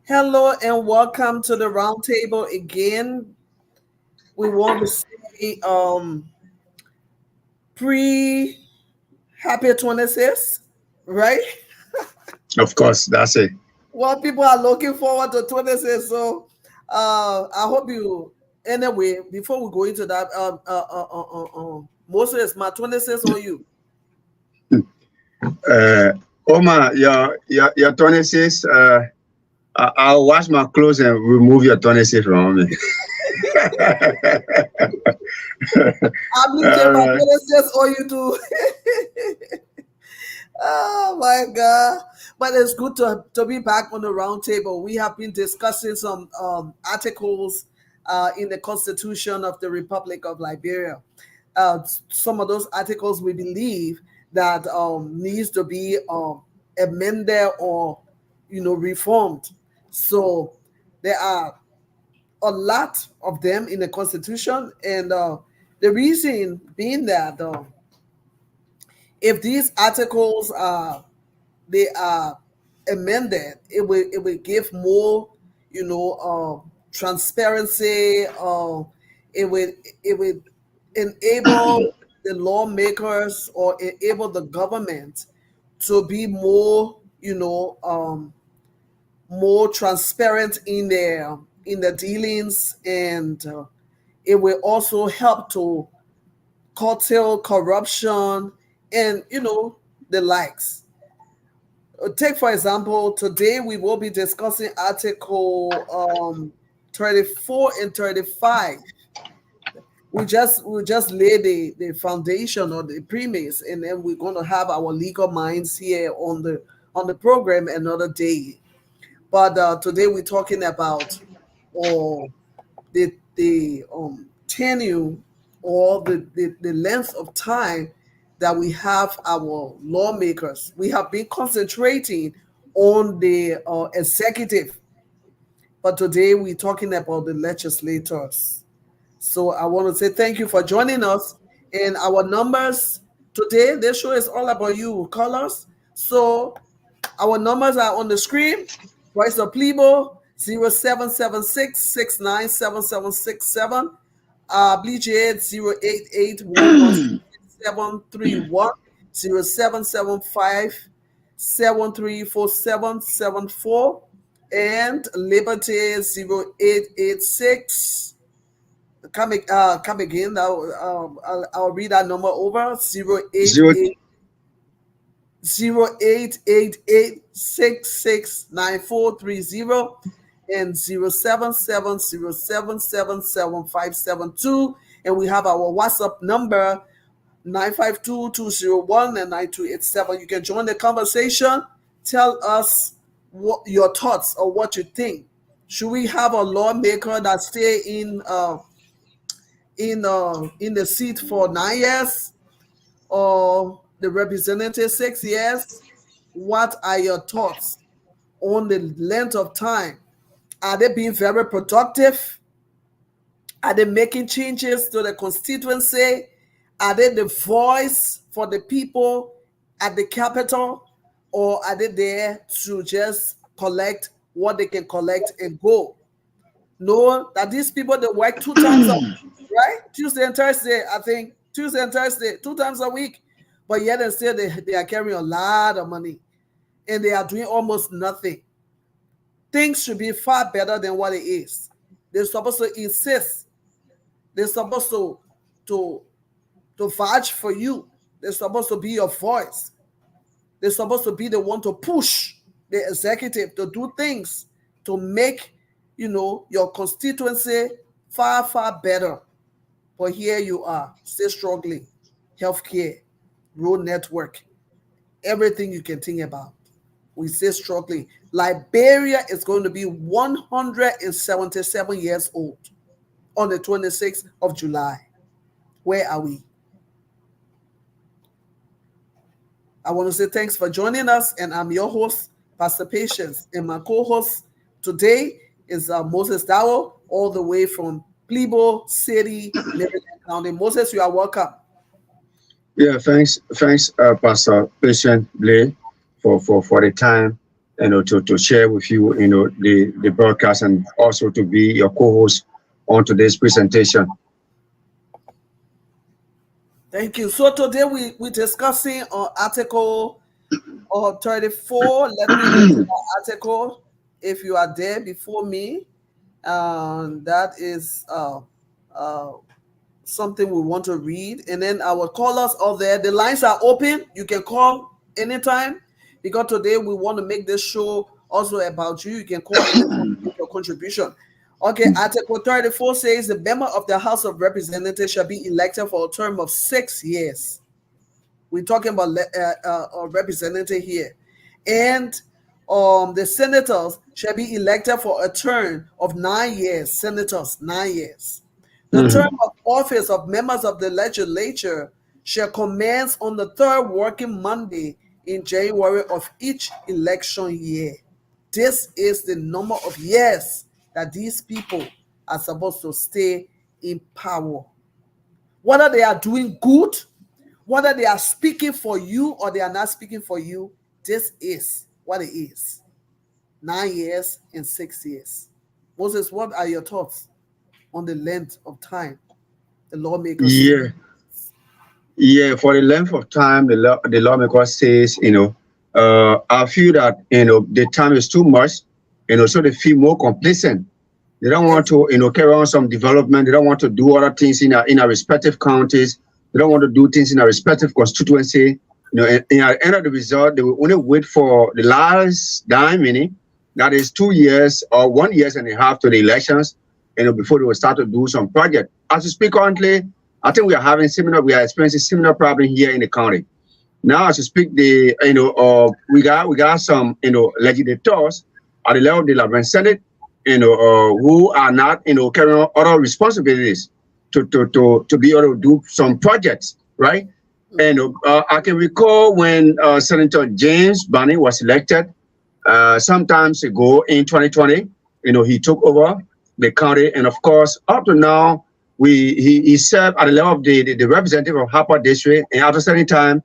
Hello and welcome to the roundtable again. We want to say pre happy 26th, right? Of course, that's it. Well, people are looking forward to 26th. So I hope you anyway, before we go into that, Moses, my 26th on you. Uh, Omar, your 26. I'll wash my clothes and remove your 26 from me. I'm leaving All my right. 26th on you too. Oh my God. But it's good to be back on the round table. We have been discussing some articles in the Constitution of the Republic of Liberia. Some of those articles we believe that needs to be amended or reformed. So there are a lot of them in the Constitution, and the reason being that if these articles they are amended, it will give more, transparency. It would enable the lawmakers or enable the government to be more, more transparent in their dealings, and it will also help to curtail corruption and the likes. Take for example, today we will be discussing Article 34 and 35. We just lay the foundation or the premise, and then we're going to have our legal minds here on the program another day. But today we're talking about uh, the tenure or the length of time that we have our lawmakers. We have been concentrating on the executive, but today we're talking about the legislators. So I want to say thank you for joining us. And our numbers today, this show is all about you, callers. So our numbers are on the screen. Voice of Plebo 0776697767. Bleach 088116731 0775 734774, and Liberty 0886. Come again. I'll read that number over zero eight Zero. eight 0888669430 and 0770777572. And we have our WhatsApp number 952-201 and 9287. You can join the conversation. Tell us what your thoughts or what you think. Should we have a lawmaker that stay in the seat for 9 years, or the representative 6 years? What are your thoughts on the length of time? Are they being very productive? Are they making changes to the constituency? Are they the voice for the people at the capital? Or are they there to just collect what they can collect and go? Know that these people, they work 2 times a week, right? Tuesday and Thursday, I think. Tuesday and Thursday, 2 times a week. But yet and still they are carrying a lot of money and they are doing almost nothing. Things should be far better than what it is. They're supposed to insist. They're supposed to vouch for you. They're supposed to be your voice. They're supposed to be the one to push the executive to do things to make, your constituency far, far better. But here you are, still struggling. Healthcare, road network, everything you can think about. We still struggling. Liberia is going to be 177 years old on the 26th of July. Where are we? I want to say thanks for joining us, and I'm your host, Pastor Patience, and my co-host today is Moses Dawo, all the way from Plebo City, Maryland County. Moses, you are welcome. Yeah, thanks, Pastor Patient Blay, for the time. to share with you, the broadcast, and also to be your co-host on today's presentation. Thank you. So today we're discussing on article 34. Let me open the article if you are there before me. That is uh, something we want to read. And then our callers are there. The lines are open. You can call anytime because today we want to make this show also about you. You can call anytime, make your contribution. Okay, Article 34 says the member of the House of Representatives shall be elected for a term of 6 years. We're talking about a representative here. And the senators shall be elected for a term of 9 years. Senators, 9 years. The term of office of members of the legislature shall commence on the third working Monday in January of each election year. This is the number of years that these people are supposed to stay in power. Whether they are doing good, whether they are speaking for you or they are not speaking for you, this is what it is. 9 years and 6 years. Moses, what are your thoughts on the length of time the lawmakers say? Yeah, for the length of time, the lawmaker says, I feel that, the time is too much, so they feel more complacent. They don't want to, carry on some development. They don't want to do other things in our respective counties. They don't want to do things in our respective constituency. And at the end of the result, they will only wait for the last dime minute. That is 2 years or 1 year and a half to the elections, before they will start to do some project. As we speak currently, I think we are experiencing similar problem here in the county. Now, as we speak, we got some, legislators at the level of the Labrador Senate, who are not, carrying on other responsibilities to be able to do some projects, right? And I can recall when Senator James Barney was elected sometimes ago in 2020. He took over the county, and of course, up to now, he served at the level of the representative of Harper District, and after a certain time,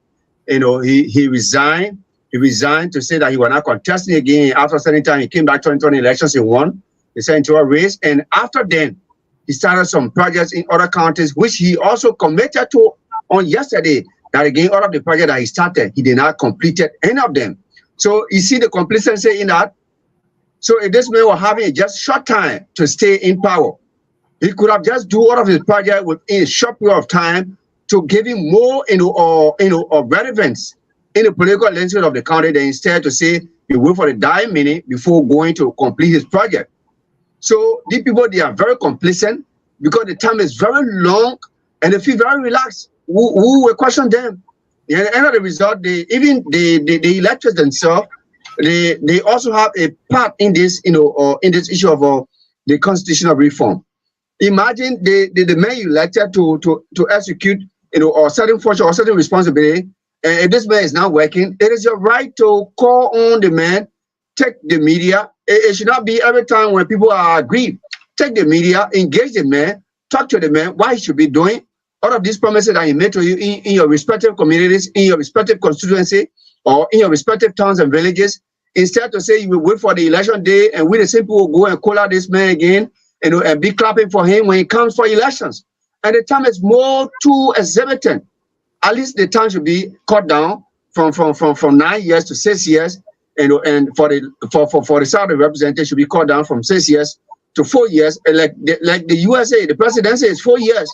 he resigned. He resigned to say that he was not contesting again. After a certain time, he came back 2020 elections, he won the senatorial race, and after then, he started some projects in other counties, which he also committed to on yesterday. That again, all of the projects that he started, he did not complete any of them. So you see the complacency in that. So if this man was having just short time to stay in power, he could have just do all of his project within a short period of time to give him more, of relevance in the political landscape of the county than instead to say he wait for the dime minute before going to complete his project. So these people, they are very complacent because the time is very long and they feel very relaxed. Who will question them? And at the end of the result, the electors themselves, they also have a part in this, in this issue of the constitutional reform. Imagine the man you elected to execute, or certain function or certain responsibility, and if this man is not working, it is your right to call on the man, take the media. It should not be every time when people are aggrieved. Take the media, engage the man, talk to the man, what he should be doing. All of these promises that he made to you in your respective communities, in your respective constituency, or in your respective towns and villages, instead to say you will wait for the election day and we the same people will go and call out this man again, and be clapping for him when he comes for elections. And the time is more too exorbitant. At least the time should be cut down from 9 years to 6 years, and for the South representative should be cut down from 6 years to 4 years. And like the USA, the presidency is 4 years.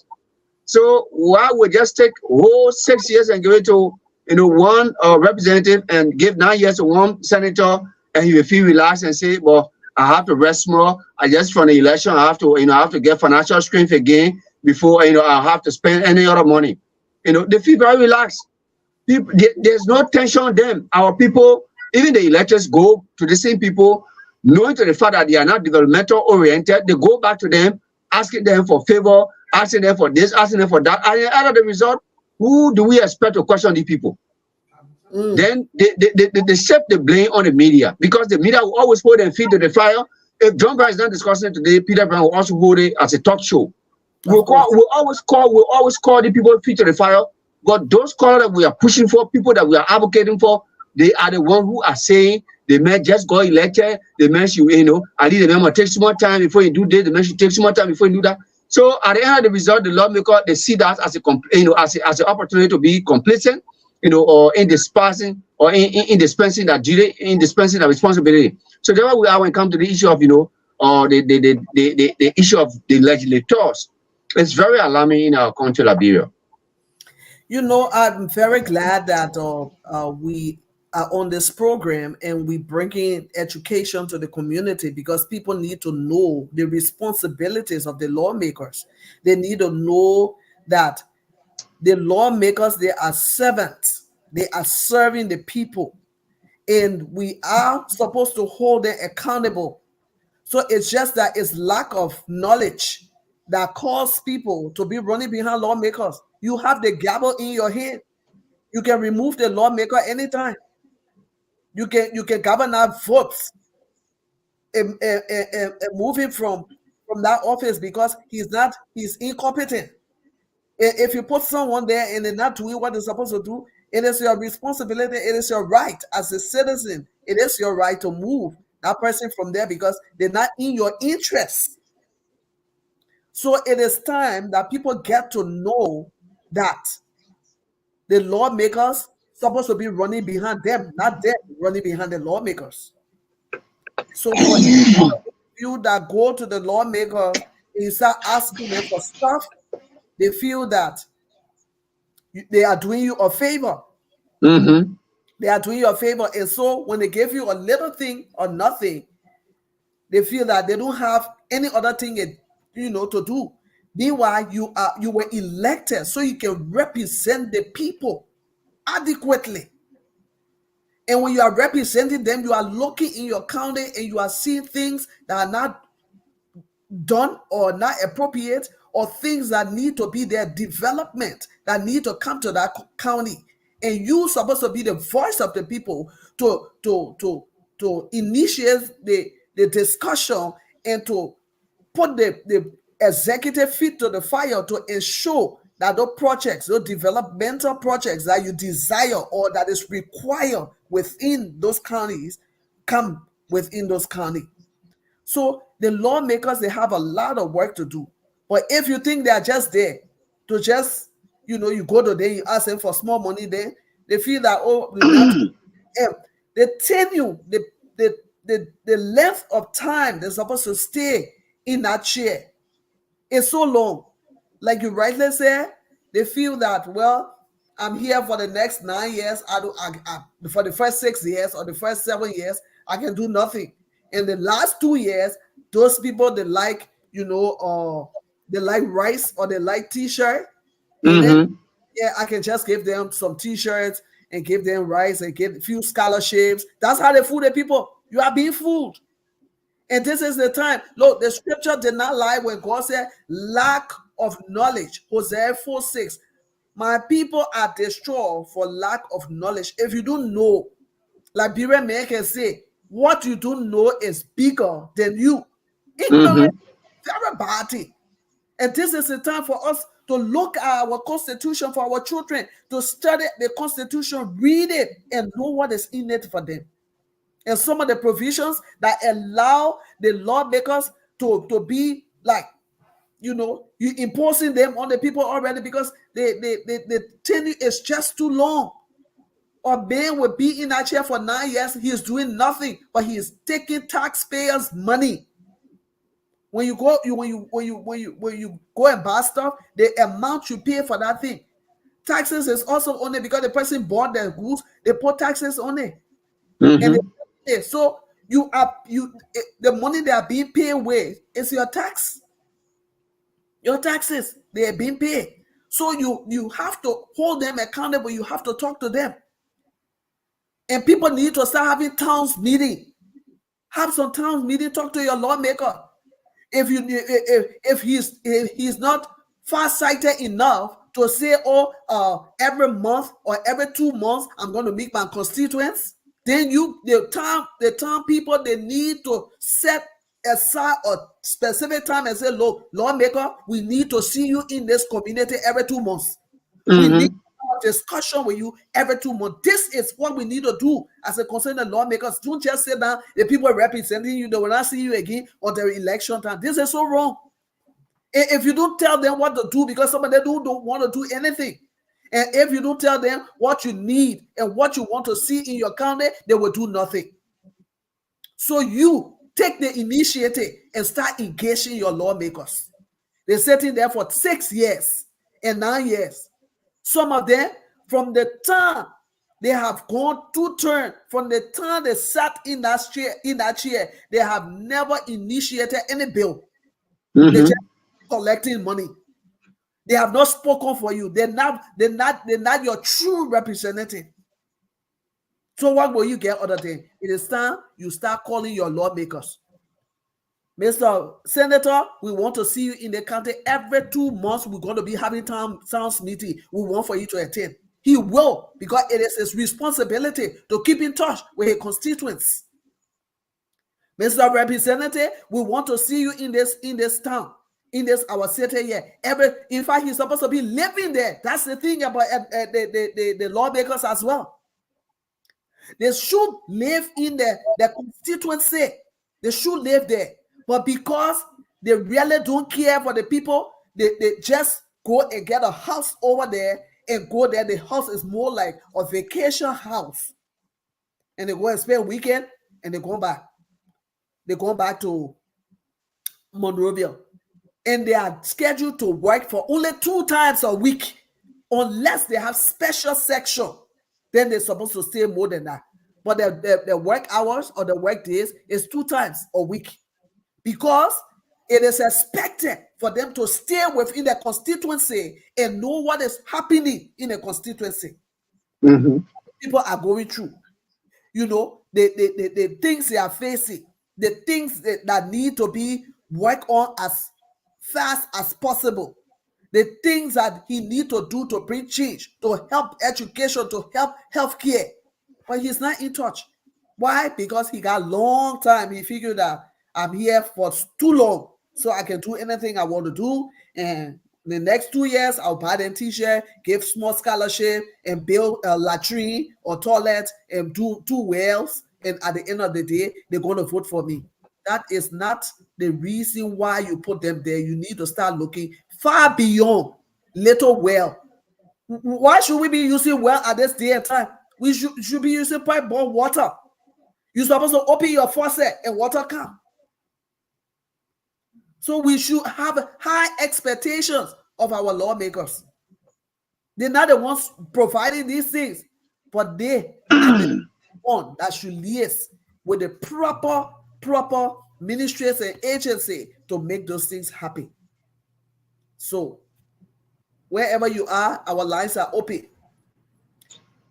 So why would just take whole 6 years and give it to one representative and give 9 years to one senator, and he will feel relaxed and say, well, I have to rest more. I just from the election, I have to get financial strength again before I have to spend any other money. They feel very relaxed. There's no tension on them. Our people, even the electors, go to the same people, knowing to the fact that they are not developmental oriented. They go back to them, asking them for favor, asking them for this, asking them for that. And out of the result, who do we expect to question these people? Then they shift the blame on the media, because the media will always hold their feet to the fire. If John Brown is not discussing it today, Peter Brown will also hold it as a talk show. We'll always call the people feet to the fire. But those callers that we are pushing for, people that we are advocating for, they are the ones who are saying the man just got elected, the man should, at least the man must take some more time before you do this, the man should take some more time before you do that. So at the end of the result, the lawmaker, they see that as as an opportunity to be complacent, or in dispensing or in dispensing that duty, in dispensing that responsibility. So that's why we are when it comes to the issue of the issue of the legislators. It's very alarming in our country, Liberia. I'm very glad that we are on this program and we bring in education to the community, because people need to know the responsibilities of the lawmakers. They need to know that the lawmakers, they are servants. They are serving the people, and we are supposed to hold them accountable. So it's just that it's lack of knowledge that cause people to be running behind lawmakers. You have the gavel in your hand. You can remove the lawmaker anytime. You can govern our votes and move him from that office because he's incompetent. If you put someone there and they're not doing what they're supposed to do, it is your responsibility. It is your right as a citizen. It is your right to move that person from there because they're not in your interest. So it is time that people get to know that the lawmakers supposed to be running behind them, not them running behind the lawmakers. So for you that go to the lawmakers and you start asking them for stuff, they feel that they are doing you a favor. Mm-hmm. They are doing you a favor. And so when they give you a little thing or nothing, they feel that they don't have any other thing to do. Meanwhile, you were elected so you can represent the people adequately. And when you are representing them, you are looking in your county and you are seeing things that are not done or not appropriate, or things that need to be there, development that need to come to that county. And you're supposed to be the voice of the people to initiate the discussion and to put the executive feet to the fire to ensure that those projects, those developmental projects that you desire or that is required within those counties, come within those counties. So the lawmakers, they have a lot of work to do. But if you think they are just there to just, you go to them, you ask them for small money, they feel that, they tell you the length of time they're supposed to stay in that chair is so long. Like you rightly said, they feel that, well, I'm here for the next 9 years. For the first 6 years or the first 7 years, I can do nothing. In the last 2 years, those people, they like, they like rice or they like t-shirt. And then, I can just give them some t-shirts and give them rice and give a few scholarships. That's how they fool the people. You are being fooled. And this is the time. Look, the scripture did not lie when God said, lack of knowledge. Hosea 4:6. My people are destroyed for lack of knowledge. If you don't know, Liberian man can say, what you don't know is bigger than you. Ignorance, very bad thing. And this is the time for us to look at our constitution for our children, to study the constitution, read it, and know what is in it for them. And some of the provisions that allow the lawmakers to be like, you imposing them on the people already because they tenure is just too long. Or man will be in that chair for 9 years, he is doing nothing, but he is taking taxpayers' money. When you go, when you go and buy stuff, the amount you pay for that thing, taxes is also on it because the person bought the goods. They put taxes on it, and so the money they are being paid with is your tax. Your taxes, they are being paid. So you have to hold them accountable. You have to talk to them, and people need to start having towns meeting. Have some towns meeting. Talk to your lawmaker. If he's not far-sighted enough to say, every month or every 2 months I'm going to meet my constituents, then the town people, they need to set aside a specific time and say, look, lawmaker, we need to see you in this community every 2 months. We need discussion with you every 2 months. This is what we need to do as a concerned lawmakers. Don't just sit down. The people representing you, they will not see you again on the election time. This is so wrong. If you don't tell them what to do, because some of them don't want to do anything. And if you don't tell them what you need and what you want to see in your county, they will do nothing. So you take the initiative and start engaging your lawmakers. They're sitting there for 6 years and 9 years. Some of them, from the time they have gone 2 terms, from the time they sat in that chair, they have never initiated any bill. They're just collecting money. They have not spoken for you. They're not your true representative. So what will you get other than? It is time you start calling your lawmakers. Mr. Senator, we want to see you in the county every 2 months. We're going to be having town meeting. We want for you to attend. He will, because it is his responsibility to keep in touch with his constituents. Mr. Representative, we want to see you in this town, in this our city here. In fact, he's supposed to be living there. That's the thing about the lawmakers as well. They should live in the constituency. They should live there. But because they really don't care for the people, they just go and get a house over there and go there. The house is more like a vacation house. And they go and spend a weekend and they go back. They go back to Monrovia. And they are scheduled to work for only 2 times a week. Unless they have special section, then they're supposed to stay more than that. But the work hours or the work days is 2 times a week. Because it is expected for them to stay within the constituency and know what is happening in the constituency. People are going through. You know, the things they are facing, the things that need to be worked on as fast as possible, the things that he need to do to bring change, to help education, to help healthcare. But he's not in touch. Why? Because he got a long time. He figured that I'm here for too long, so I can do anything I want to do. And the next 2 years, I'll buy them t-shirt, give small scholarship, and build a latrine or toilet, and do 2 wells. And at the end of the day, they're going to vote for me. That is not the reason why you put them there. You need to start looking far beyond little well. Why should we be using well at this day and time? We should be using pipe-borne water. You're supposed to open your faucet and water come. So we should have high expectations of our lawmakers. They're not the ones providing these things, but they are the one that should liaise with the proper ministries and agency to make those things happen. So wherever you are, our lines are open.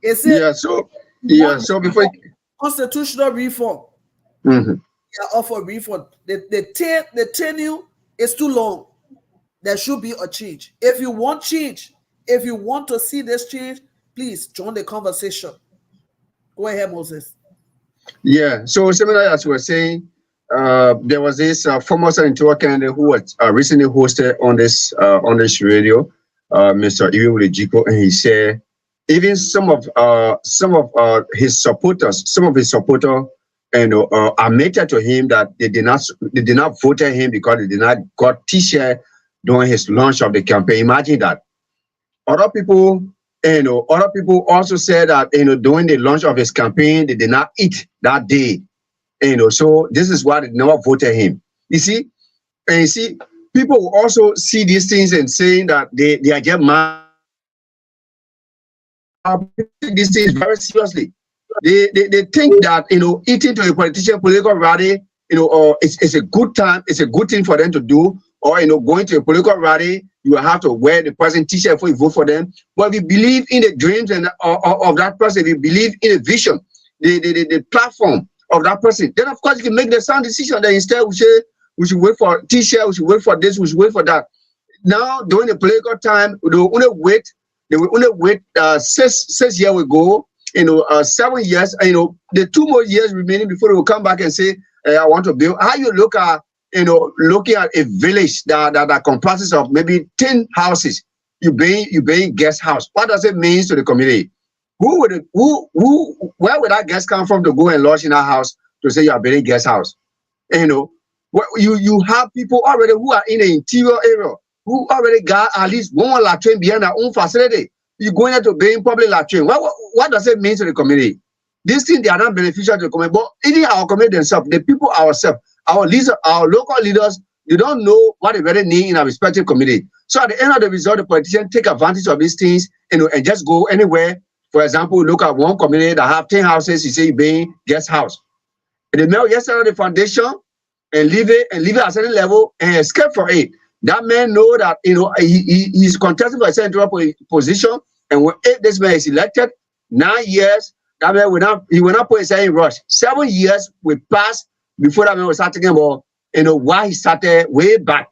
Is it? So before constitutional reform. Offer reform. The tenure is too long. There should be a change. If you want change, if you want to see this change, please join the conversation. Go ahead, Moses. Yeah. So similar as we were saying, there was this former senator candidate who was recently hosted on this radio, Mr. Iwe Jiko, and he said even some of his supporters, admitted to him that they did not vote him because they did not got t-shirt during his launch of the campaign. Imagine that. Other people also said that during the launch of his campaign they did not eat that day. So this is why they never voted him. You see, people will also see these things and saying that they are just mad. Take these things very seriously. They think that eating to a politician political rally it's a good time, it's a good thing for them to do, or going to a political rally you have to wear the person t-shirt before you vote for them. But if you believe in the dreams and of that person, if you believe in the vision, the platform of that person, then of course you can make the sound decision that instead we should wait for t-shirt, we should wait for this, we should wait for that. Now during the political time they will only wait 6 years ago, 7 years, the 2 more years remaining before they will come back and say, I want to build. How you look at, looking at a village that comprises of maybe 10 houses, you being guest house. What does it mean to the community? Where would that guest come from to go and lodge in our house to say you are building guest house? You know, you have people already who are in the interior area who already got at least one latrine behind their own facility. You going there to build public latrine. What does it mean to the community? These things, they are not beneficial to the community, but even our community themselves, the people ourselves, our leaders, our local leaders, they don't know what they really need in our respective community. So at the end of the result, the politicians take advantage of these things, you know, and just go anywhere. For example, look at one community that have 10 houses, you say you being guest house. And they melt yesterday the foundation and leave it at a certain level and escape from it. That man know that, you know, he's contesting for a central position, and if this man is elected, 9 years, that man will not put himself in rush. 7 years will pass before that man will start thinking about, you know, why he started way back,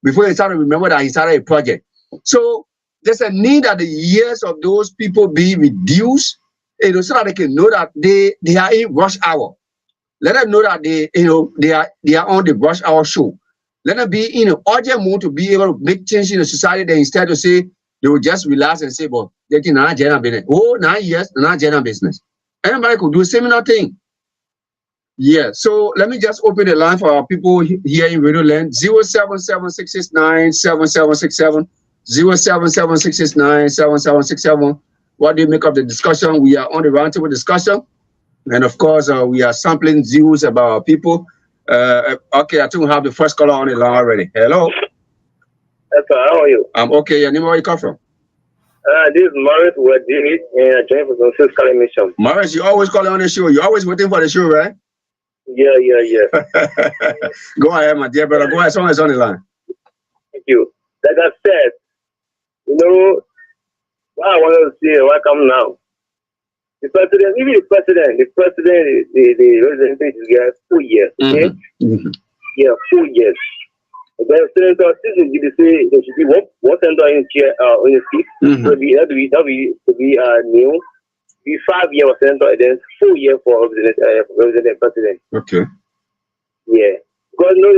before he started to remember that he started a project. So there's a need that the years of those people be reduced, you know, so that they can know that they are in rush hour. Let them know that they are on the rush hour show. Let them be in an urgent mood to be able to make change in the society. Then instead of say they will just relax and say, "But they can not general business." Oh, 9 years, not general business. Anybody could do a similar thing. Yeah. So let me just open the line for our people here in Radio Land. 077-669-7767. 077-669-7767. What do you make of the discussion? We are on the roundtable discussion. And of course, we are sampling views about our people. Okay, I think we have the first caller on the line already. Hello. Yes, sir. How are you? I'm okay. Your name, where you come from? This is Morris with David, and I joined from Swiss Calling Mission. Morris, you always calling on the show. You're always waiting for the show, right? Yeah. Go ahead, my dear brother. Go ahead. Someone's on the line. Thank you. Like I said, you know, what I wanted to say, welcome now. The president, the representative is here 4 years. Okay? Mm-hmm. Yeah, 4 years. The senator, since they say there should be one senator in chair on the seat, that will be new. Be 5 years for senator and then 4 years for representative president. Okay. Yeah, because you know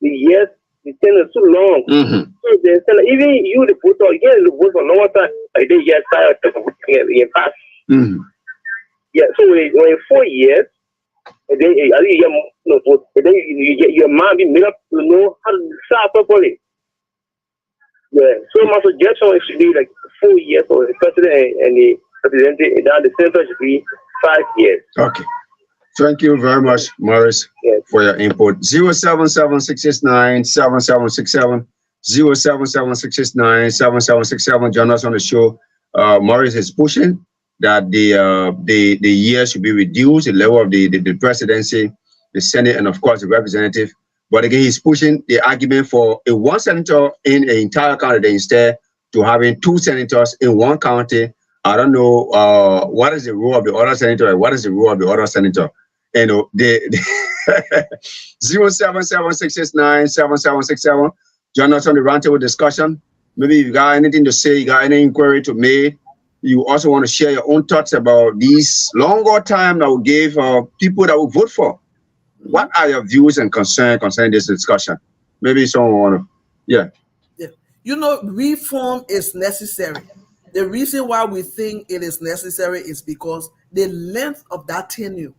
the years, the tenure is too long. Mm-hmm. So the senator, even you the voter, you get the vote for a long time. Like they get tired of getting passed. Mm-hmm. Yeah, so when 4 years, and then you get no vote, and then your mind be made up to know how to start properly. Yeah, so my suggestion is should be like 4 years for the president and the representative, and then the senator should be 5 years. Okay. Thank you very much, Morris, for your input. 077-669-7767. 077-669-7767. Join us on the show. Morris is pushing that the years should be reduced, the level of the presidency, the Senate, and of course the representative. But again, he's pushing the argument for a one senator in an entire county instead to having 2 senators in one county. I don't know what is the role of the other senator and what is the role of the other senator. You know, 077-669-7767. Join us on the roundtable discussion. Maybe if you got anything to say, you got any inquiry to make, you also want to share your own thoughts about these longer time that will give people that will vote for. What are your views and concerns concerning this discussion? Maybe someone want to, yeah. You know, reform is necessary. The reason why we think it is necessary is because the length of that tenure.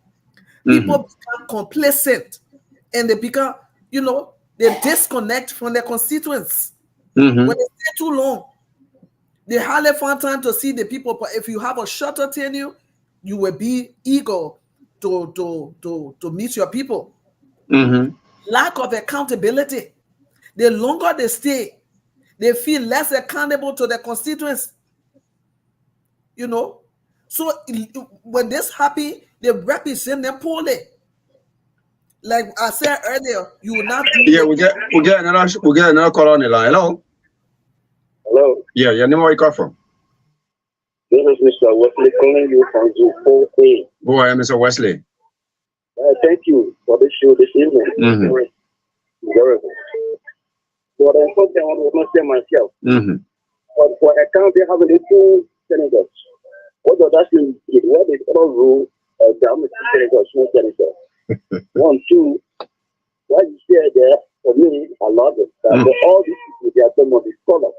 People become complacent and they become, you know, they disconnect from their constituents. When they stay too long, they hardly find time to see the people. But if you have a shorter tenure, you will be eager to meet your people. Lack of accountability. The longer they stay, they feel less accountable to their constituents. You know, so when this happens, they represent them poorly. Like I said earlier, you will not do. Yeah, we get another call on the line. Hello. Hello. Yeah, your name, where you come from? This is Mr. Wesley calling you from G4A. Go ahead, Mr. Wesley. Thank you for the show this evening. Very good. So the first thing I want to say myself. But for a county having 2 senators, what does that mean? What is the other rule of the senators, no senators? 1, 2, what you say there, for me, I love it. All these people, they are some of the scholars.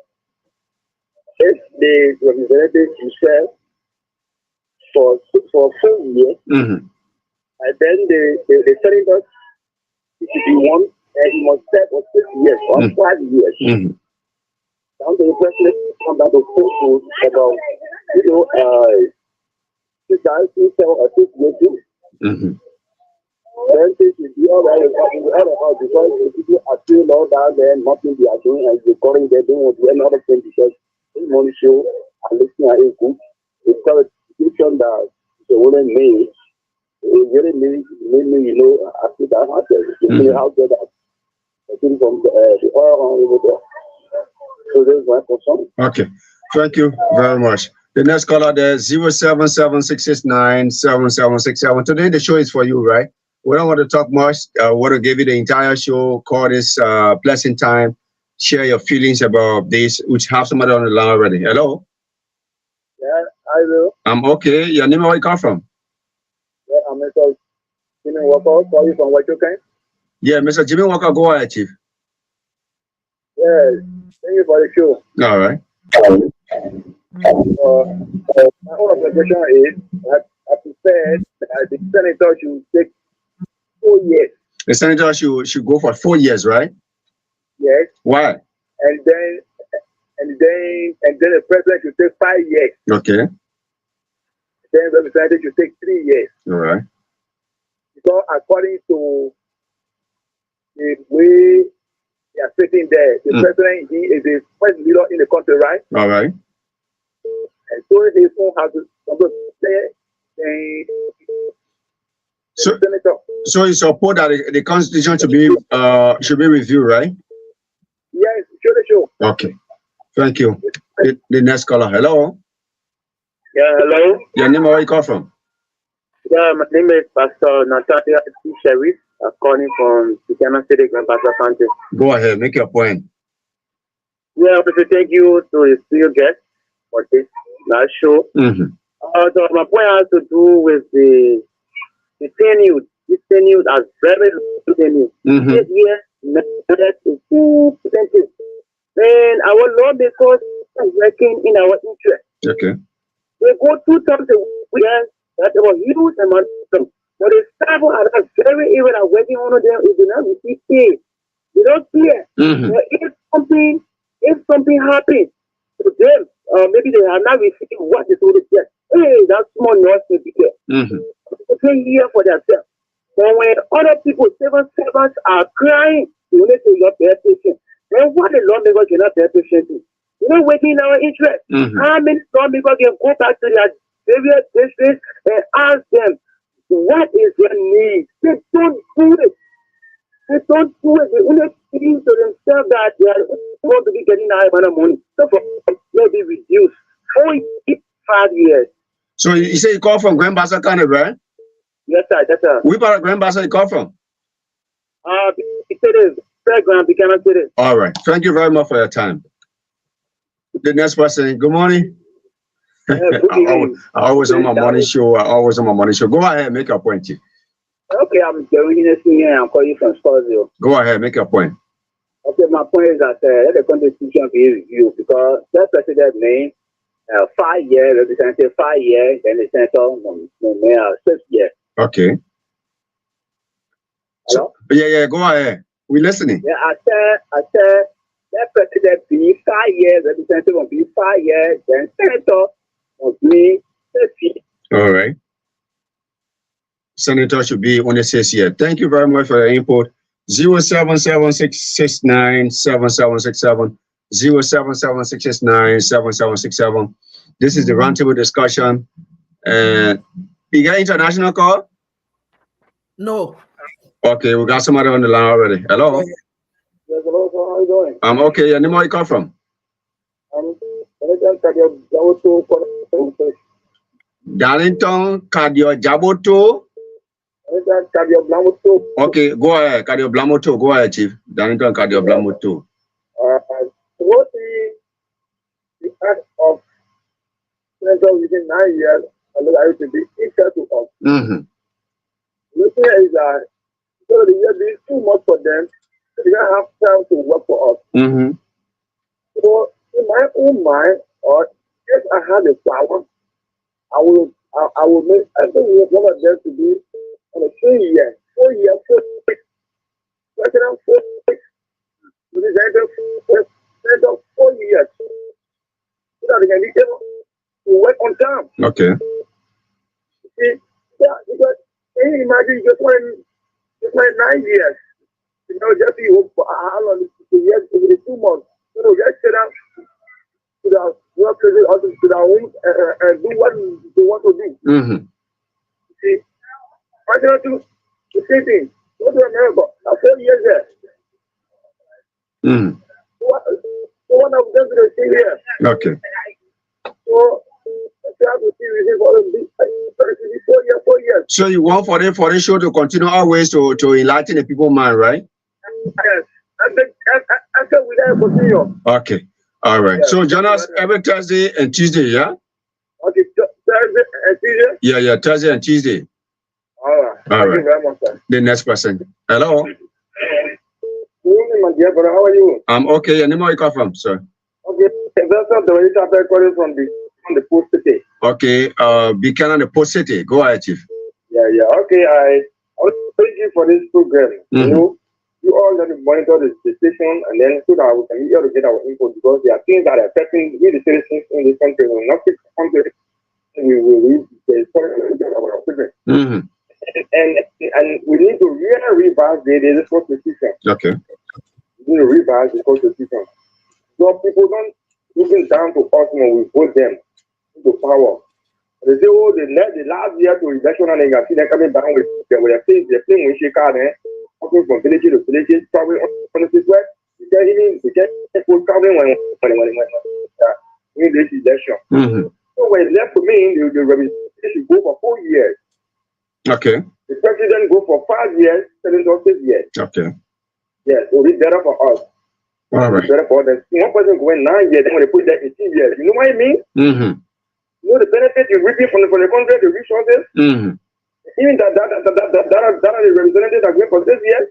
representative to serve for 4 years, and then the senators should be one, and he must serve for 6 years or 5 years. Now the president come back to talk about, the guys who serve or 6 years too. Then things will be all right because the people are still all down there, nothing they are doing, and recording they don't do another thing because this money show and listening at a good. It's called a situation that the woman made. It really made me, I think that happens. It's really how good that. I think from the oil over there. So there's my question. Okay. Thank you very much. The next caller there, 07766977767. Today the show is for you, right? We don't want to talk much. I want to give you the entire show. Call this pleasant time. Share your feelings about this, which have somebody on the line already. Hello? Yeah, I will. I'm okay. Your name, where you come from? Yeah, I'm Mr. Jimmy Walker. Call you from Wachokan. Yeah, Mr. Jimmy Walker, go ahead, Chief. Yeah, thank you for the show. All right. My own observation is that I prefer that the senator should take 4 years. The senator should go for 4 years, right? Yes. Why? And then the president should take 5 years. Okay. Then the representative should take 3 years. All right. Because according to the way they are sitting there, the president he is the first leader in the country, right? All right. And so he won't have to say So you support that the constitution should be reviewed, right? Yes, sure. Okay. Thank you. The next caller. Hello. Yeah, hello. Your name, where you come from? Yeah, my name is Pastor Natalia Sharif. I'm calling from Buchanan City, Grand Pastor County. Go ahead, make your point. Yeah, I want to thank you to the studio guest for this last show. So my point has to do with the tenure. This tenure is very low tenure. This year, that is too expensive. And our lawmakers are working in our interest. Okay. They go 2 times a week. That's a huge amount of them. But the staff are not very even are working on them if they not receive pay. They don't care. But if something happens to them, maybe they have not received what they told them. Hey, that's small noise to be there. They pay here for themselves. But when other people, servants are crying, you need to your pay attention. Then why the lawmakers cannot pay attention to? You know, working in our interest. How many lawmakers can go back to their various districts and ask them what is their need? They don't do it. They only think to themselves that they are going to be getting a high amount of money. So for maybe reduced 5 years. So you say you call from Grand Bassa County, right? Yes, sir. That's sir. Which part of Grand Bassa you call from? It is Fairground, Buchanan City. All right. Thank you very much for your time. The next person. Good morning. I always on my morning show. Go ahead, make your point, Chief. Okay, I'm Jerry Senior. I'm calling from Scottsdale. Go ahead, make your point. Okay, my point is that let the constitution be reviewed because that president named 5 years, representative 5 years, then the senator 6 years. Okay. Hello? Yeah, go ahead. We're listening. Yeah, I said that president be 5 years, representative will be 5 years, then senator will be 6 years. All right. Senator should be on the 6 years. Thank you very much for your input. 07766697767. 07766697767. This is the roundtable discussion. And you got international call? No. Okay, we got somebody on the line already. Hello? Yes, hello, sir. How are you doing? I'm okay. Your name, where you come from? Darlington, Cardio Jaboto. Okay, go ahead. Cardio Blamoto. Go ahead, Chief. Darlington, Cardio Blamoto. What is the act of senator within 9 years allowed to be equal to us? Looking at is that so the year being too much for them, they don't have time to work for us. So in my own mind, or if I had the power, I will make every one of them to be on a 3 year, 4 year, 4 years, President 4 years, President 4 years, so that they can be able to work on time. Okay. See, yeah, because can you imagine just like 9 years, just be hope for how long it's 2 years, it will be 2 months, just sit down to the president office to their home and do what they want to do. Mm-hmm. See, I cannot do the same thing. Go to America, 4 years there. Mm-hmm. So one of them to stay here. Okay. So I have to see reason for them to be 4 years. So you want for the show to continue always to enlighten the people mind, right? Yes. After we then continue. Okay. All right. So join us every Thursday and Tuesday, yeah? Okay, Thursday and Tuesday? Yeah, Thursday and Tuesday. All right. Thank you very much, sir. The next person. Hello. Good evening, my dear brother. How are you? I'm okay. And where you come from, sir? Okay. That's the way I started calling from the post city. Okay. Buchanan, the post city. Go ahead, Chief. Yeah. Okay. I thank you for this program. Mm-hmm. You all need to monitor the station, and then so that we can be able to get our input, because there are things that are affecting we the citizens in this country. We will not keep country. We will get our children. Mm-hmm. And we need to really revise the constitution. Okay. We need to revise the constitution. So people don't looking down to us when we vote them into power. They say, oh, the last year to election, and they can see them coming down with their thing with Shika, talking from village to village, traveling on the west. We can't go traveling when this election. Mm-hmm. So when it's left to me, the representation go for 4 years. Okay. The president go for 5 years, senator 6 years. Okay. Yes, so it's better for us. All right. It's better for them. One person going 9 years, then when they put that in 2 years. You know what I mean? Mm-hmm. You know the benefit you're reaping from the country, the resources? Mm-hmm. Even that are the representatives that going for 6 years.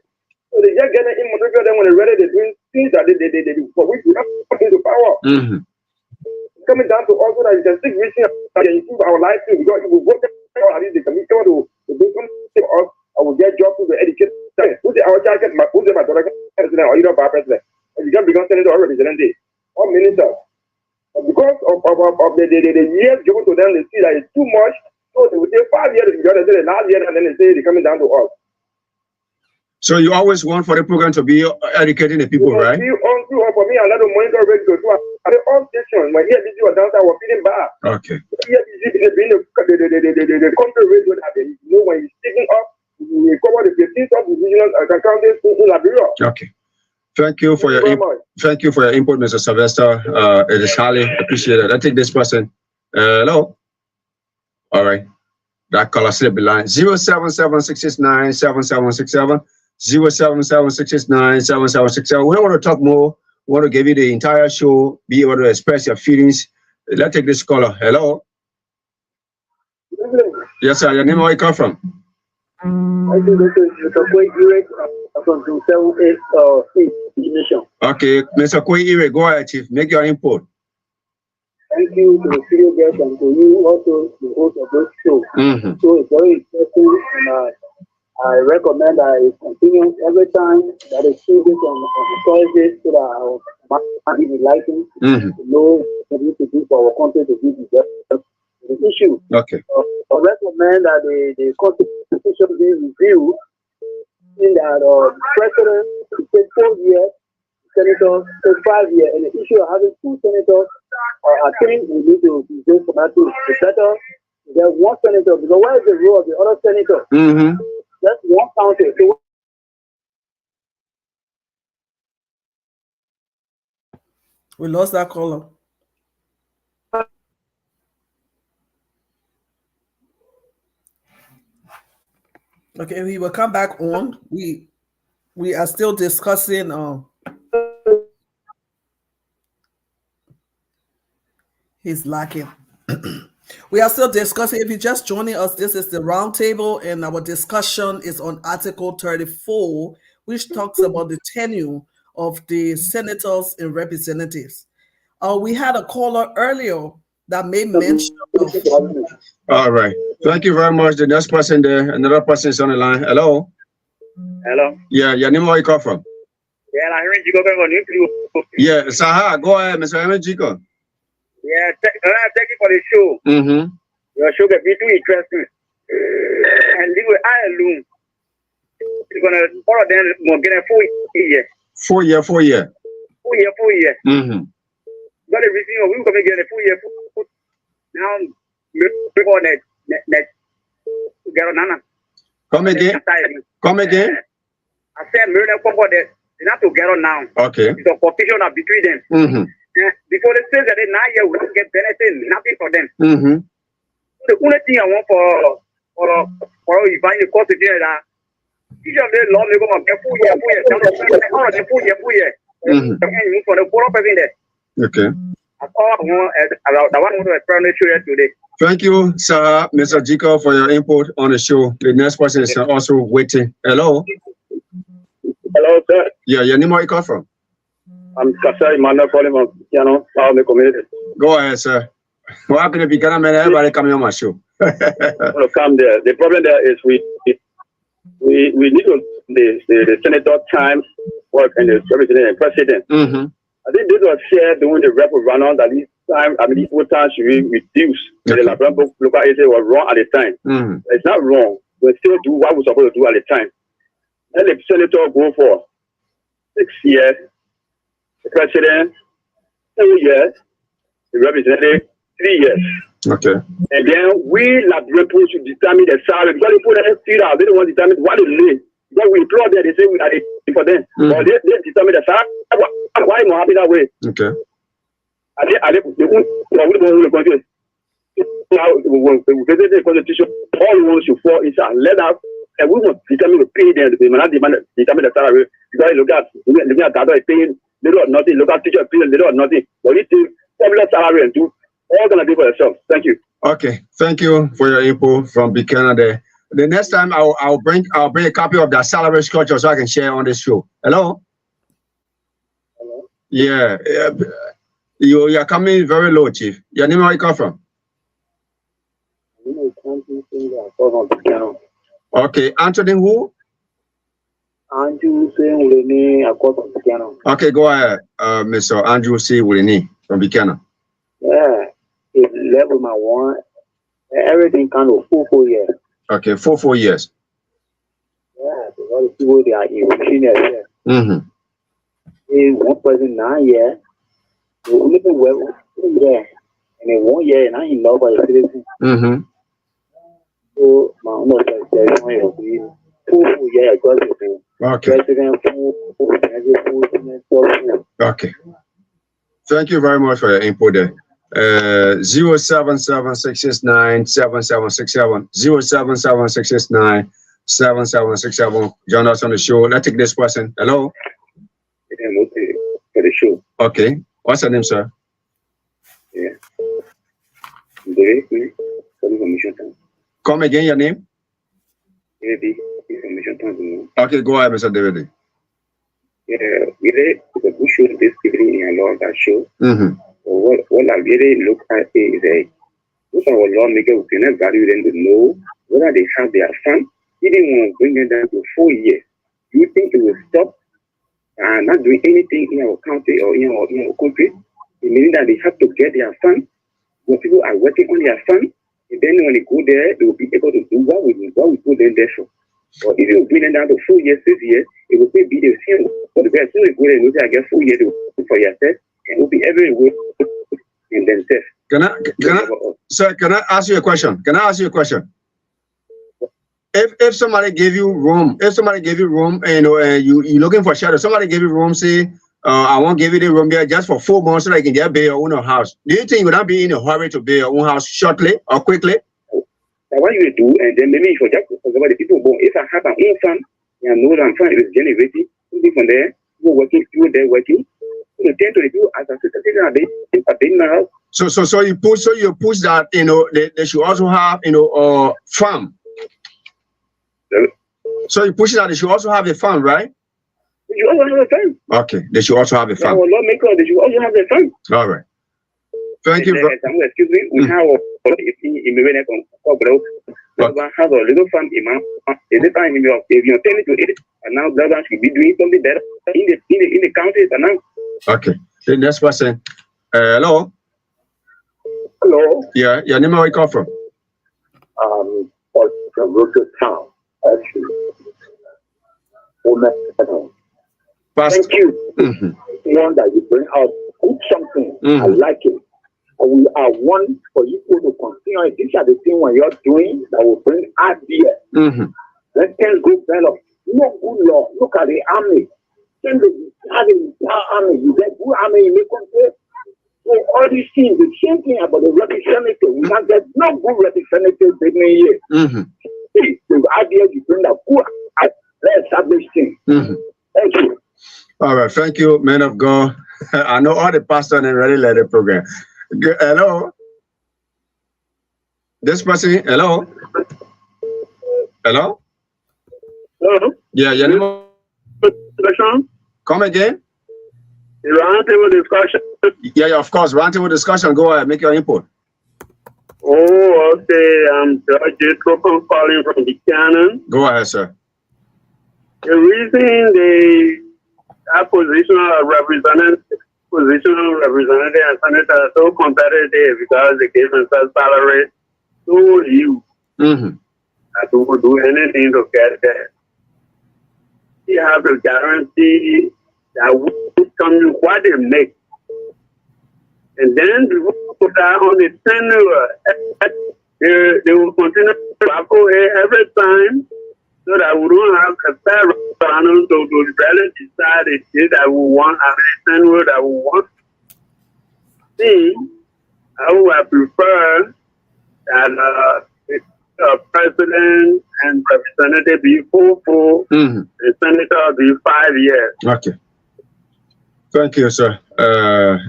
So they just get in Montreal, then when they're ready, they're doing things that they do for which we have to put into power. Mm-hmm. It's coming down to also that you can stick reaching and improve our life too, because if we work at least they can be able to do something to us, I will get jobs to the educate. Who's our child get my daughter president or you know by president? And you can become senator or representative or minister. But because of the years given to them, they see that it's too much. So they will take 5 years to be done, they say the last year, and then they say they're coming down to us. So you always want for the program to be educating the people, right? For me, I let them monitor radio too. At the all stations, when here busy was downtown, was feeling bad. Okay. Here busy being the country radio that they, when you're sticking up, you cover the 15th of divisional counties in Liberia. Okay. Thank you for your input, Mr. Sylvester. It is highly appreciated. I take this person. Hello. All right. That caller slip the line 077-669-7767. 077-669-7767. We don't want to talk more. We want to give you the entire show, be able to express your feelings. Let's take this caller. Hello. Yes, sir. Your name, where you come from? I think this is Mr. Kwei from 278 Okay, Mr. Kwei, go ahead, Chief. Make your input. Thank you to the studio guests and to you also, the host of this show. Mm-hmm. So it's very interesting, and I recommend I continue every time that is Tuesday on Thursday so that our mind is enlightened to know what we need to do for our country to be the issue. Okay. I recommend that the constitution be reviewed in that president takes 4 years, senators take 5 years, and the issue of having 2 senators, I think we need to go for that too. It's better to get 1 senator, because what is the role of the other senator? Mm-hmm. That's 1 county. So we lost that caller. Okay, we will come back on. We are still discussing he's lacking. We are still discussing. If you're just joining us, this is the roundtable, and our discussion is on Article 34, which talks about the tenure of the senators and representatives. We had a caller earlier that made mention of. All right. Thank you very much. The next person there, another person is on the line. Hello. Hello. Yeah, your name, where you come from? Yeah, I heard you go from you. Yeah, Saha, go ahead, Mr. Emejiko. Yeah, thank you for the show. Mm-hmm. Your show can be too interesting. And leave with I alone. You're gonna all of them will get a 4 year. 4 year. 4 year. 4 year, 4 year. Mm-hmm. Got everything we come get a 4 year. Now before that get on Nana. Come again. Come again. I said murder for that they not together now. Okay. It's a competition between them. Mm-hmm. Before they say that they now you will get benefit, nothing for them. Mm-hmm. The only thing I want for you find the constitution that each of the law make up get 4 year. All of the 4 year. And for the poor person there. Okay. That's all I want the one to explain the show today. Thank you, sir, Mr. Jiko, for your input on the show. The next person is also waiting. Hello. Hello, sir. Yeah, your name, where you come from? I'm Kasa Emmanuel calling from the community. Go ahead, sir. What happened to Buchanan, man? Everybody coming on my show. Well, come there. The problem there is we need to the senator time work and the president and president. Mm-hmm. I think this was shared during the referendum that this time, these time should be reduced. Okay. The local agency was wrong at the time. Mm-hmm. It's not wrong. We still do what we're supposed to do at the time. Then the senator go for 6 years, the president 2 years, the representative 3 years. Okay. And then we like people should determine the salary because they put them figure out they don't want to determine what they live. Because we applaud them, they say we are for them. But they determine the salary. Why not happy that way? Okay. The constitution, all we want to fall inside. Let us and we will determine to pay them. We will not determine the salary because look at that paying little or nothing. Look at teacher paying little or nothing. But we take popular salary and do all gonna do for yourself. Thank you. Okay, thank you for your input from Buchanan there. The next time I'll bring a copy of that salary structure so I can share on this show. Hello. Hello. Yeah, you're coming very low, Chief. Your name, where you come from? Okay, Anthony who? Andrew C. Wulini, okay, go ahead, Mr. Andrew C. Wulini from Buchanan. Yeah, it level my one. Everything kind of 4 years. Okay, 4 years. Yeah, because people they are in here. Mm-hmm. One person 9 years. The only thing well there, and in 1 year, and I in love by the citizen. Mm-hmm. So my own there's 4 years across the board. Okay. Okay. Thank you very much for your input there. 077-669-7767. 077-669-7767. Join us on the show. Let's take this person. Hello. For the show. Okay. What's your name, sir? Yeah. Come again, your name? Okay, go ahead, Mr. David. Yeah, we read the bush show this evening in law that show. Mm-hmm. What I really look at is most of our lawmakers who cannot value them to know whether they have their fund, even when we bring them down to 4 years. Do you think it will stop not doing anything in our country or in our country? It means that they have to get their fund. When people are working on their fund, and then when they go there, they will be able to do what we put them there for. Or if you bring them down to 4 years, 6 years, it will be the same. But the best thing is go there and look at 4 years for yourself, and it will be everywhere in themselves. Can I ask you a question? If somebody gave you room, and you looking for shelter, somebody gave you room, say, I won't give you the room there just for 4 months so that you can get build your own house. Do you think you would not be in a hurry to build your own house shortly or quickly? That's what you do, and then maybe for just the people born. If I have an own farm, and I know that I'm trying to generate it, from there, go working, people there working. So tend to review as a citizen a day. So you push that they should also have farm. So you push that they should also have a farm, right? They should also have a farm. Okay, they should also have a farm. Our lawmakers, they should also have a farm. All right. Thank you. Excuse me. We have a little fund in the time if you're telling to it, and now Durban should be doing something better in the county. And now. Okay. The next person. Hello. Hello. Yeah. Your name, where you come from? From Roger Town. Actually. Thank you. One that you bring out something. I like it. And we are one for you to continue. These are the things when you're doing that will bring idea. Let things go better. No good law. Look at the army. Send the army. You get good army in the country. So all these things, the same thing about the representative. We can't get no good representative in a year. See, the idea you bring that good established thing. Thank you. All right, thank you, man of God. I know all the pastors and ready let the program. Hello. This person, hello. Hello. Hello. Yeah, your name. Come again. Roundtable discussion. Yeah, of course. Roundtable discussion. Go ahead, make your input. Oh, okay. I'm Jacob calling from the Cannon. Go ahead, sir. The reason the positional representative and senator are so competitive because they give themselves salary so huge that they will do anything to get there. You have to guarantee that we come what they make. And then we will put that on the tenure. They will continue to go every time so that we don't have a fair panel to really decide the state that we want and the tenure that we want. See, I would prefer that president and representative be 4 the senator be 5 years. Okay. Thank you, sir.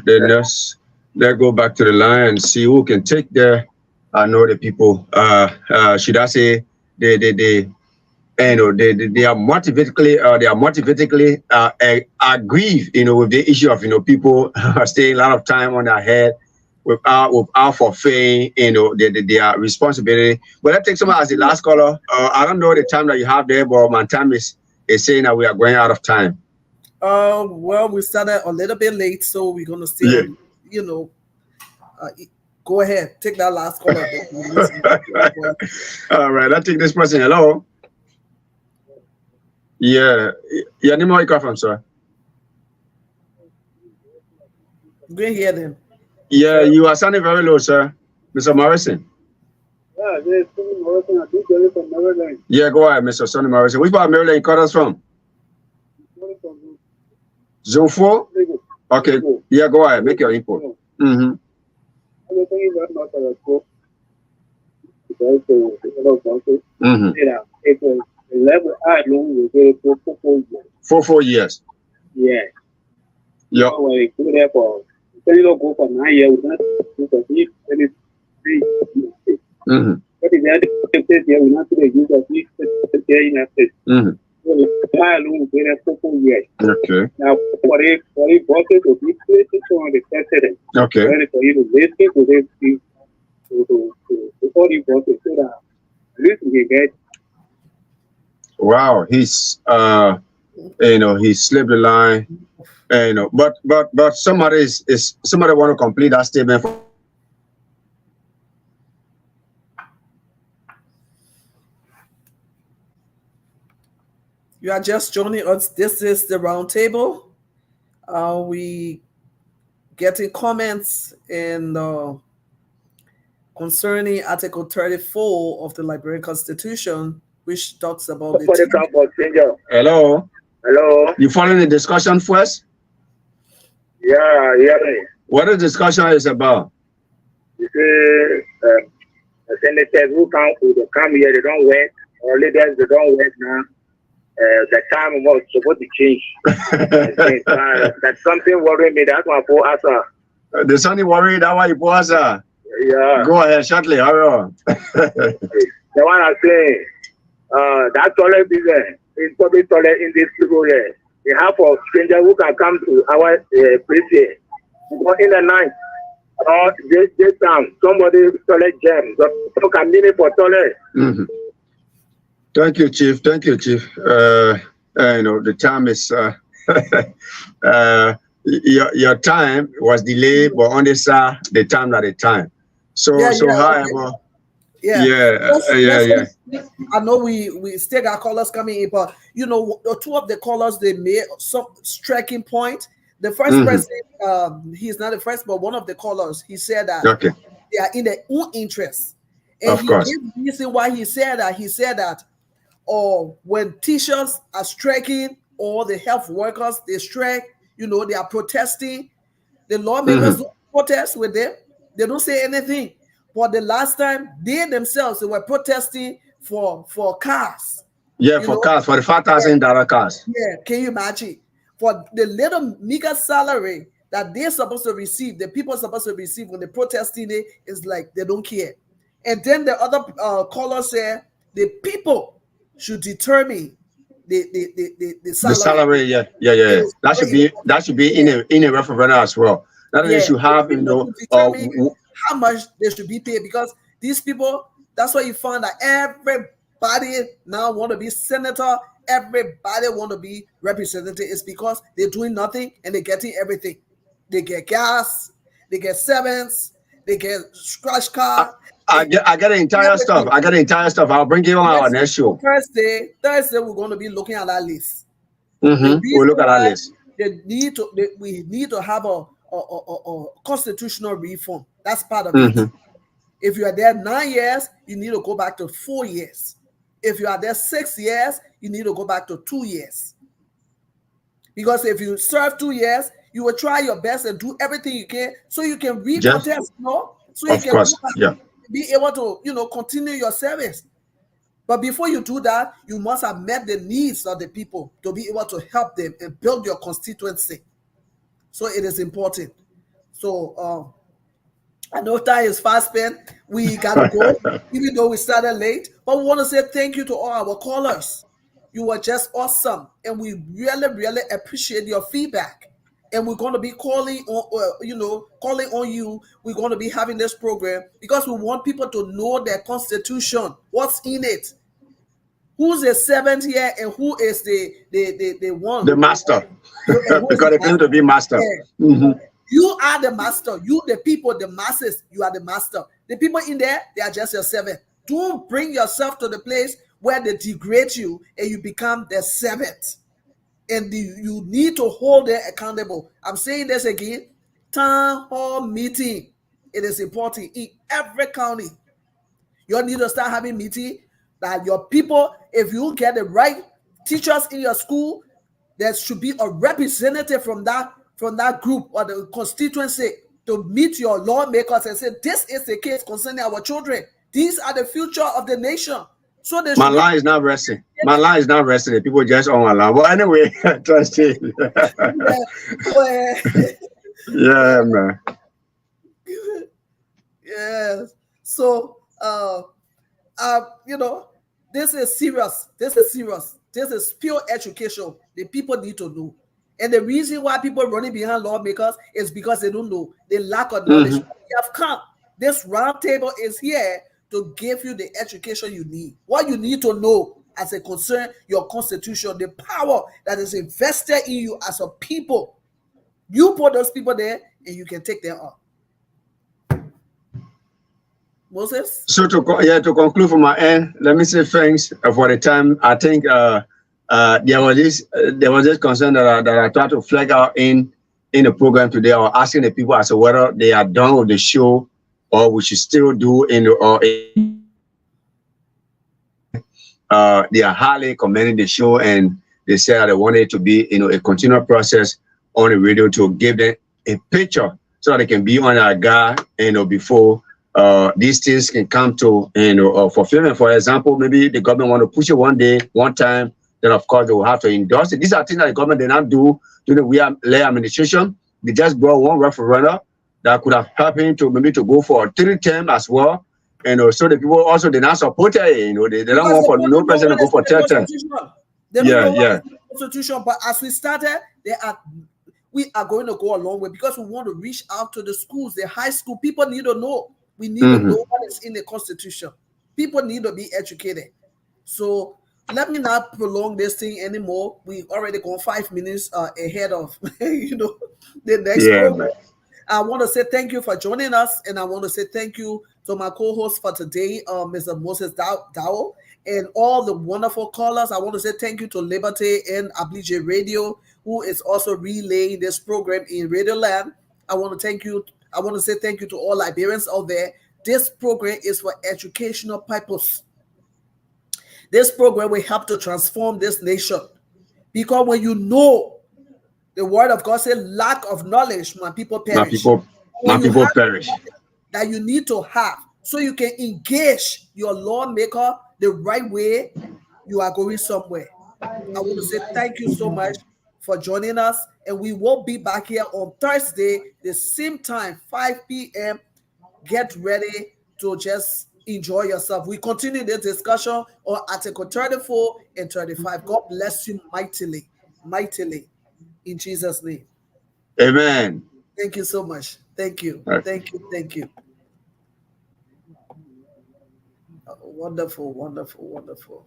Then let's go back to the line and see who can take there. I know the people. Should I say they are motivatingly aggrieved, with the issue of people staying a lot of time on their head without fulfilling their responsibility. But let's take someone as the last caller. I don't know the time that you have there, but my time is saying that we are going out of time. Well, we started a little bit late, so we're gonna still, go ahead, take that last caller. All right, I'll take this person. Hello. Yeah, your name, where you come from, sir? You can hear them. Yeah, you are sounding very low, sir. Mr. Morrison. Yeah, there's Sonny Morrison. I think there is from Maryland. Yeah, go ahead, Mr. Sonny Morrison. Which part of Maryland you called us from? Zone 4? Okay. Yeah, go ahead. Make your input. Thank you very much for the level I long will go for 4 years. For 4 years. Yeah. Yeah. We go there for 9 years. But if you have to say we not to use of this in a state. So I long will go there for 4 years. Okay. Now for the process of this place is on the president. Okay. For you to listen to this before the process so that at least we get. Wow, he's he slipped the line, but somebody is somebody want to complete that statement. You are just joining us. This is the roundtable. We getting comments concerning Article 34 of the Liberian Constitution, which talks about the Hello. Hello. You following the discussion first? Yeah. What the discussion is about? You see, the senators who come here, they don't work, or leaders, they don't work now. The time was supposed to change. That's something worrying me. That's why I put answer. There's something worried. That's why you put answer. Yeah. Go ahead, shortly. Hurry on. The one I say, that toilet business is probably toilet in this people here. We have a stranger who can come to our place here. In the night, This time, somebody toilet jam. So can mean it for toilet. Thank you, Chief. Thank you, Chief. The time is your time was delayed, but on this the time not the time. So however, I know we still got callers coming in, but two of the callers, they made some striking point. The first person, he's not the first, but one of the callers, he said that they are in their own interest. And he gave the reason why he said that. He said that when teachers are striking or the health workers, they strike, they are protesting. The lawmakers don't protest with them. They don't say anything. But the last time, they themselves, they were protesting for cars. Yeah, for cars, for the $5,000 cars. Yeah, can you imagine? For the little meager salary that they're supposed to receive, the people are supposed to receive when they're protesting it, is like they don't care. And then the other caller said the people should determine the salary. The salary, yeah. That should be in a referendum as well. That is, you have how much they should be paid, because these people, that's why you find that everybody now want to be senator, everybody want to be representative. It's because they're doing nothing and they're getting everything. They get gas, they get sevens, they get scratch card. I get the entire stuff. I'll bring you on our next show. Thursday, we're going to be looking at that list. We'll look at that list. We need to have a constitutional reform. That's part of it. If you are there 9 years, you need to go back to 4 years. If you are there 6 years, you need to go back to 2 years. Because if you serve 2 years, you will try your best and do everything you can so you can re-contest, so you can be able to, continue your service. But before you do that, you must have met the needs of the people to be able to help them and build your constituency. So it is important. So I know time is fast spent. We gotta go, even though we started late. But we want to say thank you to all our callers. You were just awesome, and we really, really appreciate your feedback. And we're going to be calling on you. We're going to be having this program because we want people to know their constitution, what's in it, who's the seventh here, and who is the one, the master, because they claim to be master. You are the master. You, the people, the masses, you are the master. The people in there, they are just your servant. Don't bring yourself to the place where they degrade you and you become their servant. And you need to hold them accountable. I'm saying this again. Town hall meeting. It is important in every county. You need to start having meeting that your people, if you get the right teachers in your school, there should be a representative from that group or the constituency to meet your lawmakers and say, this is the case concerning our children. These are the future of the nation. So my line is not resting. My line is not resting. The people just on my line. But anyway, trust me. Yeah, man. Yes. So, this is serious. This is serious. This is pure education. The people need to know. And the reason why people are running behind lawmakers is because they don't know. They lack of knowledge. We have come. This round table is here to give you the education you need. What you need to know as a concern, your constitution, the power that is invested in you as a people. You put those people there and you can take them on. Moses? So to conclude from my end, let me say thanks for the time. I think there was this concern that I tried to flag out in the program today, or asking the people as to whether they are done with the show or we should still do they are highly commending the show, and they said they wanted it to be a continual process on the radio to give them a picture so that they can be on our guard before these things can come to fulfillment. For example, maybe the government want to push it one time, then of course they will have to endorse it. These are things that the government did not do during the Lay administration. They just brought one referendum that could have happened to maybe to go for 3 terms as well. So the people also did not support it. They don't want for no president to go for 10 terms. They don't know Constitution. But as we started, we are going to go a long way because we want to reach out to the schools, the high school. People need to know. We need to know what is in the Constitution. People need to be educated. So let me not prolong this thing anymore. We already gone 5 minutes ahead of the next program. I want to say thank you for joining us, and I want to say thank you to my co-host for today, Mr. Moses Dow, and all the wonderful callers. I want to say thank you to Liberty and Ablige Radio, who is also relaying this program in Radio Land. I want to thank you. I want to say thank you to all Liberians out there. This program is for educational purpose. This program will help to transform this nation. Because when you know, the word of God says, lack of knowledge, my people perish. My people perish. That you need to have so you can engage your lawmaker the right way, you are going somewhere. I want to say thank you so much for joining us, and we will be back here on Thursday, the same time, 5 p.m. Get ready to just enjoy yourself. We continue the discussion on Article 34 and 35. God bless you mightily, mightily, in Jesus' name. Amen. Thank you so much. Thank you. Thank you. Thank you. Wonderful, wonderful, wonderful.